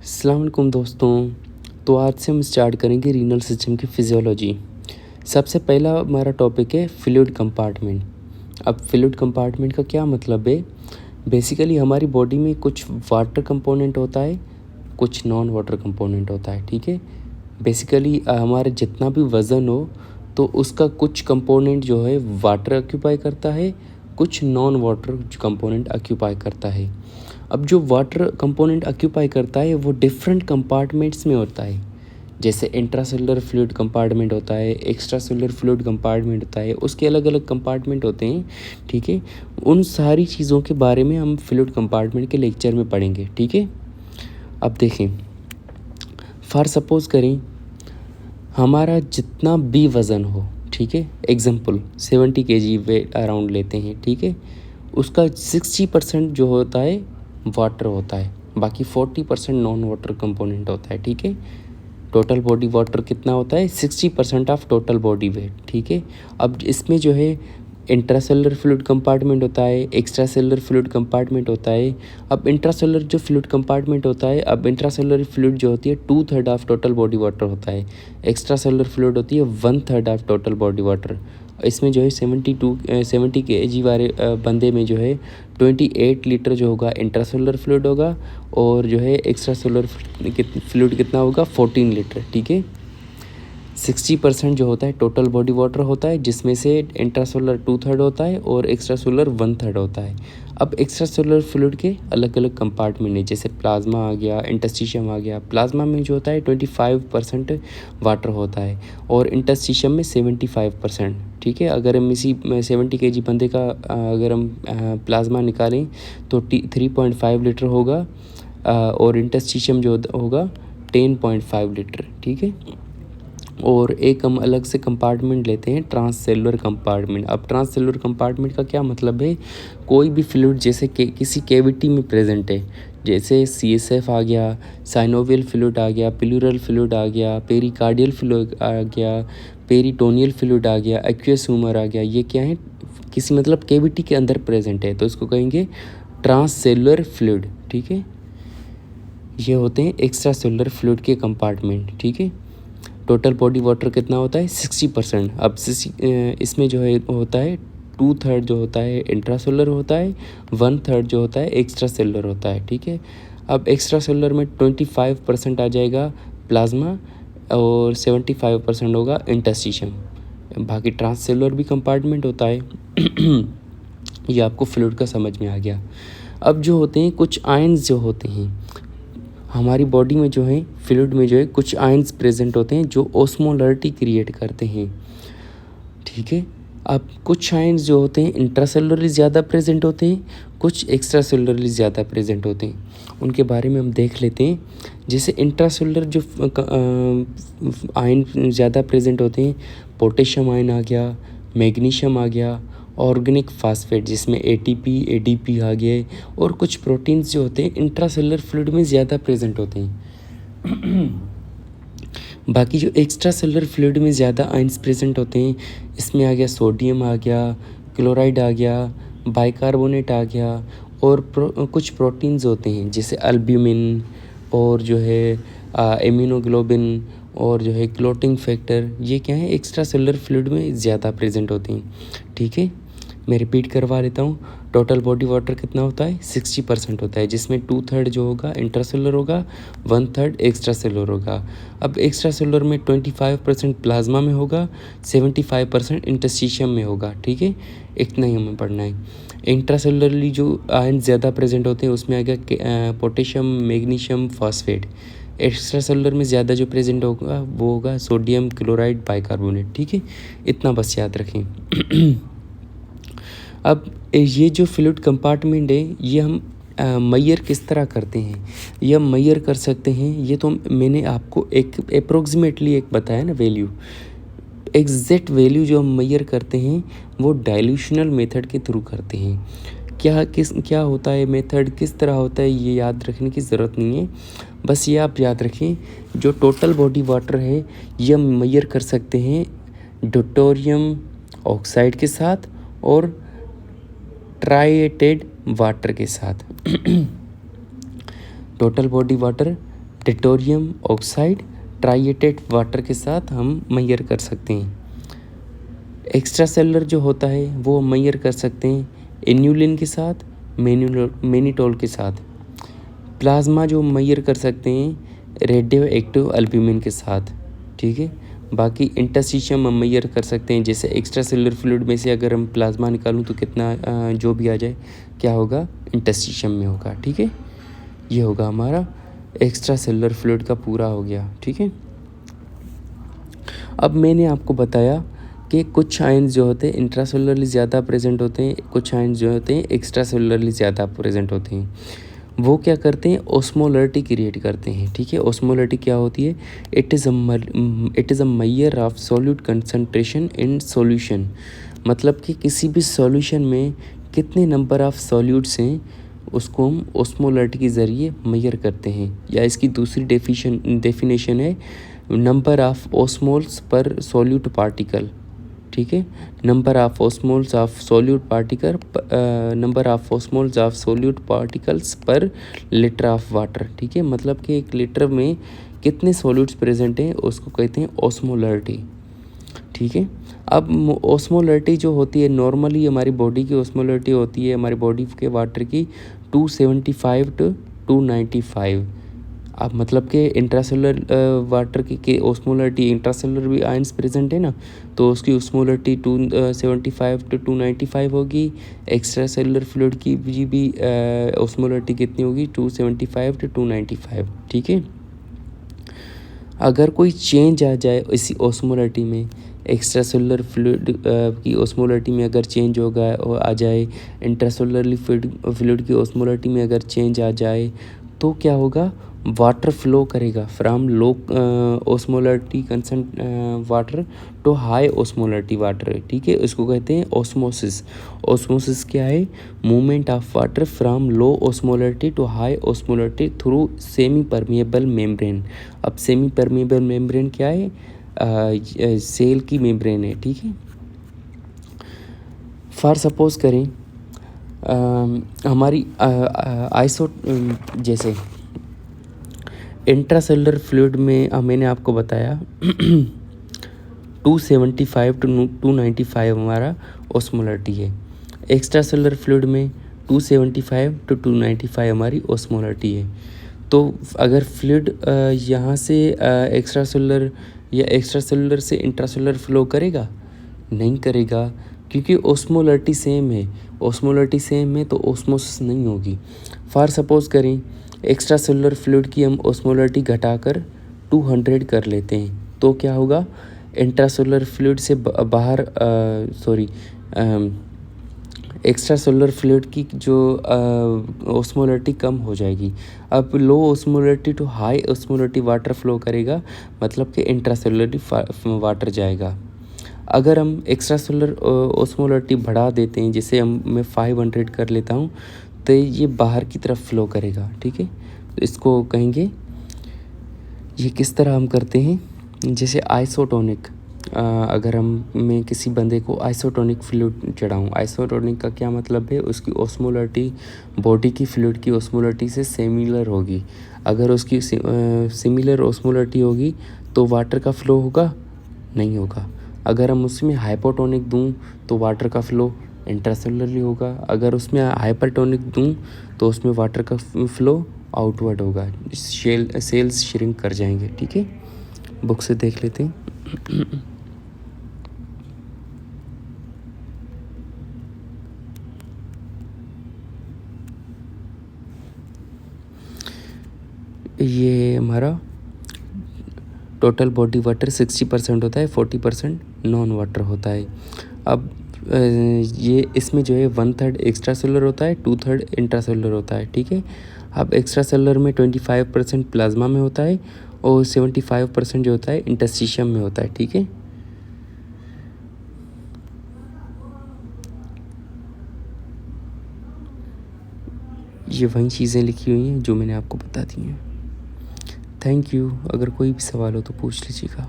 अस्सलाम वालेकुम दोस्तों। तो आज से हम स्टार्ट करेंगे रीनल सिस्टम की फिजियोलॉजी। सबसे पहला हमारा टॉपिक है फ्लूइड कंपार्टमेंट। अब फ्लूइड कंपार्टमेंट का क्या मतलब है? बेसिकली हमारी बॉडी में कुछ वाटर कंपोनेंट होता है, कुछ नॉन वाटर कंपोनेंट होता है। ठीक है, बेसिकली हमारे जितना भी वज़न हो तो उसका कुछ कंपोनेंट जो है वाटर ऑक्यूपाई करता है, कुछ नॉन वाटर कंपोनेंट ऑक्यूपाई करता है। अब जो वाटर कंपोनेंट ऑक्यूपाई करता है वो डिफरेंट कंपार्टमेंट्स में होता है। जैसे इंट्रासेलुलर फ्लूइड कंपार्टमेंट होता है, एक्स्ट्रा सेलुलर फ्लूइड कंपार्टमेंट होता है, उसके अलग अलग कंपार्टमेंट होते हैं। ठीक है, उन सारी चीज़ों के बारे में हम फ्लूइड कंपार्टमेंट के लेक्चर में पढ़ेंगे। ठीक है, अब देखें, फॉर सपोज करें हमारा जितना भी वज़न हो, ठीक है, एग्जांपल 70 kg वेट अराउंड लेते हैं। ठीक है, उसका 60% जो होता है वाटर होता है, बाकी 40% नॉन वाटर कंपोनेंट होता है। ठीक है, टोटल बॉडी वाटर कितना होता है? 60% ऑफ टोटल बॉडी वेट। ठीक है, अब इसमें जो है इंट्रासेलुलर फ्लूइड कंपार्टमेंट होता है, एक्स्ट्रा सेलुलर फ्लूइड कंपार्टमेंट होता है। अब इंट्रासेलुलर जो फ्लूइड कंपार्टमेंट होता है, अब इंट्रासेलुलर फ्लूइड जो होती है 2/3 ऑफ टोटल बॉडी वाटर होता है, एक्स्ट्रा सेलुलर फ्लूइड होती है 1/3 ऑफ टोटल बॉडी वाटर। इसमें जो है 70 kg वाले बंदे में जो है 28 लीटर जो होगा इंट्रासेलुलर फ्लूइड होगा, और जो है एक्स्ट्रा सेलुलर फ्लूइड कितना होगा? 14 लीटर। ठीक है, 60% जो होता है टोटल बॉडी वाटर होता है, जिसमें से इंट्रासेलुलर 2/3 होता है और एक्स्ट्रा सेलुलर 1/3 होता है। अब एक्स्ट्रा सेलुलर फ्लूइड के अलग अलग कंपार्टमेंट है, जैसे प्लाज्मा आ गया, इंटरस्टिशियम आ गया। प्लाज्मा में जो होता है 25% वाटर होता है और इंटरस्टिशियम में 75%। ठीक है, अगर हम इसी 70 kg बंदे का अगर हम प्लाज्मा निकालें तो 3.5 लीटर होगा, और इंटरस्टिशियम जो होगा 10.5 लीटर। ठीक है, और एक हम अलग से कंपार्टमेंट लेते हैं, ट्रांससेलुलर कंपार्टमेंट। अब ट्रांससेलुलर कंपार्टमेंट का क्या मतलब है? कोई भी फ्लूइड जैसे किसी कैविटी में प्रेजेंट है, जैसे CSF आ गया, साइनोवियल फ्लूइड आ गया, प्लूरल फ्लूइड आ गया, पेरिकार्डियल फ्लूइड आ गया, पेरिटोनियल फ्लूइड आ गया, एक्वियस ह्यूमर आ गया। ये क्या है? किसी मतलब कैविटी के अंदर प्रेजेंट है, तो इसको कहेंगे ट्रांससेलुलर फ्लूइड। ठीक है, ये होते हैं एक्स्ट्रा सेलुलर फ्लूइड के कंपार्टमेंट। ठीक है, टोटल बॉडी वाटर कितना होता है? 60%। अब इसमें जो है होता है 2/3 जो होता है इंट्रासेलुलर होता है, 1/3 जो होता है एक्स्ट्रा सेलुलर होता है। ठीक है, अब एक्स्ट्रा सेलुलर में 25% आ जाएगा प्लाज्मा और 75% होगा इंटरस्टिशियम। बाकी ट्रांससेलुलर भी कंपार्टमेंट होता है। ये आपको फ्लूइड का समझ में आ गया। अब जो होते हैं कुछ आयंस जो होते हैं हमारी बॉडी में, जो है फ्लूइड में जो है कुछ आयंस प्रेजेंट होते हैं जो ओस्मोलरिटी क्रिएट करते हैं। ठीक है, अब कुछ आयंस जो होते हैं इंट्रासेलुलरली ज़्यादा प्रेजेंट होते हैं, कुछ एक्स्ट्रा सेलुलरली ज़्यादा प्रेजेंट होते हैं। उनके बारे में हम देख लेते हैं। जैसे इंट्रासेलुलर जो आयन ज़्यादा प्रेजेंट होते हैं, पोटेशियम आयन आ गया, मैग्नीशियम आ गया, ऑर्गेनिक फास्फेट जिसमें ATP ADP आ गए, और कुछ प्रोटीन्स जो होते हैं इंट्रासेलुलर फ्लूइड में ज़्यादा प्रेजेंट होते हैं। बाकी जो एक्स्ट्रा सेलुलर फ्लूइड में ज़्यादा आयंस प्रेजेंट होते हैं, इसमें आ गया सोडियम आ गया, क्लोराइड आ गया, बाइकार्बोनेट आ गया, और कुछ प्रोटीन्स होते हैं जैसे अल्ब्यूमिन, और जो है इम्यूनोग्लोबिन, और जो है क्लोटिंग फैक्टर। ये क्या है? एक्स्ट्रा सेलुलर फ्लूइड में ज़्यादा प्रेजेंट होते हैं। ठीक है, मैं रिपीट करवा लेता हूँ। टोटल बॉडी वाटर कितना होता है? 60% होता है, जिसमें 2/3 जो होगा इंट्रासेलुलर होगा, 1/3 एक्स्ट्रा सेलुलर होगा। अब एक्स्ट्रा सेलुलर में 25% प्लाज्मा में होगा, 75% इंटरस्टिशियम में होगा। ठीक है, इतना ही हमें पढ़ना है। इंट्रासेलुलरली जो आयन ज़्यादा प्रेजेंट होते हैं उसमें आ गया potassium, magnesium, phosphate. Extra cellular में ज़्यादा जो प्रेजेंट होगा वो होगा सोडियम, क्लोराइड, बाइकार्बोनेट। ठीक है, इतना बस याद रखें। अब ये जो फ्लूइड कंपार्टमेंट है ये हम मैयर किस तरह करते हैं? ये हम मैयर कर सकते हैं, ये तो मैंने आपको एक अप्रोक्सीमेटली एक बताया ना वैल्यू। एग्जैक्ट वैल्यू जो हम मैयर करते हैं वो डाइल्यूशनल मेथड के थ्रू करते हैं। क्या होता है मेथड, किस तरह होता है, ये याद रखने की ज़रूरत नहीं है। बस ये आप याद रखें, जो टोटल बॉडी वाटर है ये हम मैयर कर सकते हैं ड्यूटेरियम ऑक्साइड के साथ और ट्राइएटेड वाटर के साथ। Total body water tritium oxide tritiated water के साथ हम मेजर कर सकते हैं। एक्स्ट्रा सेलुलर जो होता है वो मेजर कर सकते हैं इन्यूलिन के साथ, मेनिटोल के साथ। प्लाज्मा जो मेजर कर सकते हैं रेडियो एक्टिव एल्ब्यूमिन के साथ, ठीक है। बाकी इंटरस्टिशियम हम मेजर कर सकते हैं, जैसे एक्स्ट्रा सेलुलर फ्लूइड में से अगर हम प्लाज्मा निकालूं तो कितना जो भी आ जाए क्या होगा, इंटरस्टिशियम में होगा, ठीक है। ये होगा हमारा एक्स्ट्रा सेलुलर फ्लूइड का पूरा हो गया, ठीक है। अब मैंने आपको बताया कि कुछ आयंस जो होते हैं इंट्रासेलुलरली ज़्यादा प्रेजेंट होते हैं, कुछ आयंस जो होते हैं एक्स्ट्रा सेलुलरली ज़्यादा प्रेजेंट होते हैं। वो क्या करते हैं, ऑस्मोलरिटी क्रिएट करते हैं, ठीक है। ऑस्मोलरिटी क्या होती है, it is a measure of solute concentration in solution. मतलब कि किसी भी सॉल्यूशन में कितने नंबर ऑफ सॉल्यूट्स हैं उसको हम ऑस्मोलरिटी के ज़रिए मेजर करते हैं। या इसकी दूसरी डेफिनेशन है नंबर ऑफ ऑस्मोल्स पर सॉल्यूट पार्टिकल, ठीक है। Number of osmoles of solute particle, number of osmoles of solute particles पर लीटर ऑफ वाटर, ठीक है। मतलब कि एक लीटर में कितने सॉल्यूट्स प्रेजेंट हैं उसको कहते हैं ऑस्मोलरिटी, ठीक है। अब ऑस्मोलरिटी जो होती है नॉर्मली हमारी बॉडी की ऑस्मोलरिटी होती है हमारी बॉडी के वाटर की 275 टू 295। अब मतलब कि इंट्रासेलुलर वाटर की ऑस्मोलरिटी, इंट्रासेलुलर भी आयंस प्रेजेंट है ना, तो उसकी ऑस्मोलरिटी 275 टू 295 होगी। एक्स्ट्रा सेलुलर फ्लूइड की भी ऑस्मोलरिटी कितनी होगी, 275 टू 295, ठीक है। अगर कोई चेंज आ जाए इसी ऑस्मोलरिटी में, एक्स्ट्रा सेलुलर फ्लूइड की ऑस्मोलरिटी में अगर चेंज होगा आ जाए, इंट्रासेलुलर फ्लूइड की ऑस्मोलरिटी में अगर चेंज आ जाए तो क्या होगा, वाटर फ्लो करेगा from low osmolarity concentrate water to high osmolarity water, ठीक है। इसको कहते हैं ऑस्मोसिस। ऑस्मोसिस क्या है, movement of water from low osmolarity to high osmolarity through semi permeable membrane. अब सेमी परमिएबल मेम्ब्रेन क्या है, सेल की मेम्ब्रेन है, ठीक है। फॉर सपोज करें हमारी आइसो जैसे इंट्रासेलुलर फ्लूइड में मैंने आपको बताया 275 टू 295 हमारा ऑस्मोलरिटी है। एक्स्ट्रा सेलुलर फ्लूइड में 275 टू 295 हमारी ऑस्मोलरिटी है। तो अगर फ्लूइड यहाँ से एक्स्ट्रा सेलुलर या एक्स्ट्रा सेलुलर से इंट्रासेलुलर फ्लो करेगा, नहीं करेगा, क्योंकि ऑस्मोलरिटी सेम है। ऑस्मोलरिटी सेम है तो ऑस्मोसिस नहीं होगी। फॉर सपोज करें एक्स्ट्रा सेलुलर फ्लूइड की हम ऑस्मोलरिटी घटाकर 200 कर लेते हैं तो क्या होगा, इंट्रासेलुलर फ्लूइड से बाहर एक्स्ट्रा सेलुलर फ्लूइड की जो ऑस्मोलरिटी कम हो जाएगी। अब low osmolarity to high osmolarity water flow करेगा, मतलब कि इंट्रासेलुलर वाटर जाएगा। अगर हम एक्स्ट्रा सेलुलर ऑस्मोलरिटी बढ़ा देते हैं, जैसे मैं 500 कर लेता हूँ, तो ये बाहर की तरफ फ्लो करेगा, ठीक है। तो इसको कहेंगे, ये किस तरह हम करते हैं, जैसे आइसोटोनिक। अगर मैं किसी बंदे को आइसोटोनिक फ्लूइड चढ़ाऊँ, आइसोटोनिक का क्या मतलब है, उसकी ऑस्मोलरिटी बॉडी की फ्लूइड की ऑस्मोलरिटी से सिमिलर होगी। अगर उसकी सिमिलर ऑस्मोलरिटी होगी तो वाटर का फ्लो होगा, नहीं होगा। अगर हम उसमें हाइपोटोनिक दूँ तो वाटर का फ्लो इंट्रासेलुलरली होगा। अगर उसमें हाइपरटोनिक दूँ तो उसमें वाटर का फ्लो आउटवर्ड होगा, सेल्स श्रिंक कर जाएंगे, ठीक है। बुक से देख लेते हैं। ये हमारा टोटल बॉडी वाटर 60% होता है, 40% नॉन वाटर होता है। अब ये इसमें जो है 1/3 एक्स्ट्रा सेलुलर होता है, 2/3 इंट्रासेलुलर होता है, ठीक है। अब एक्स्ट्रा सेलुलर में 25% प्लाज्मा में होता है और 75% जो होता है इंटरस्टिशियम में होता है, ठीक है। ये वही चीज़ें लिखी हुई हैं जो मैंने आपको बता दी हैं। Thank you. अगर कोई भी सवाल हो तो पूछ लीजिएगा।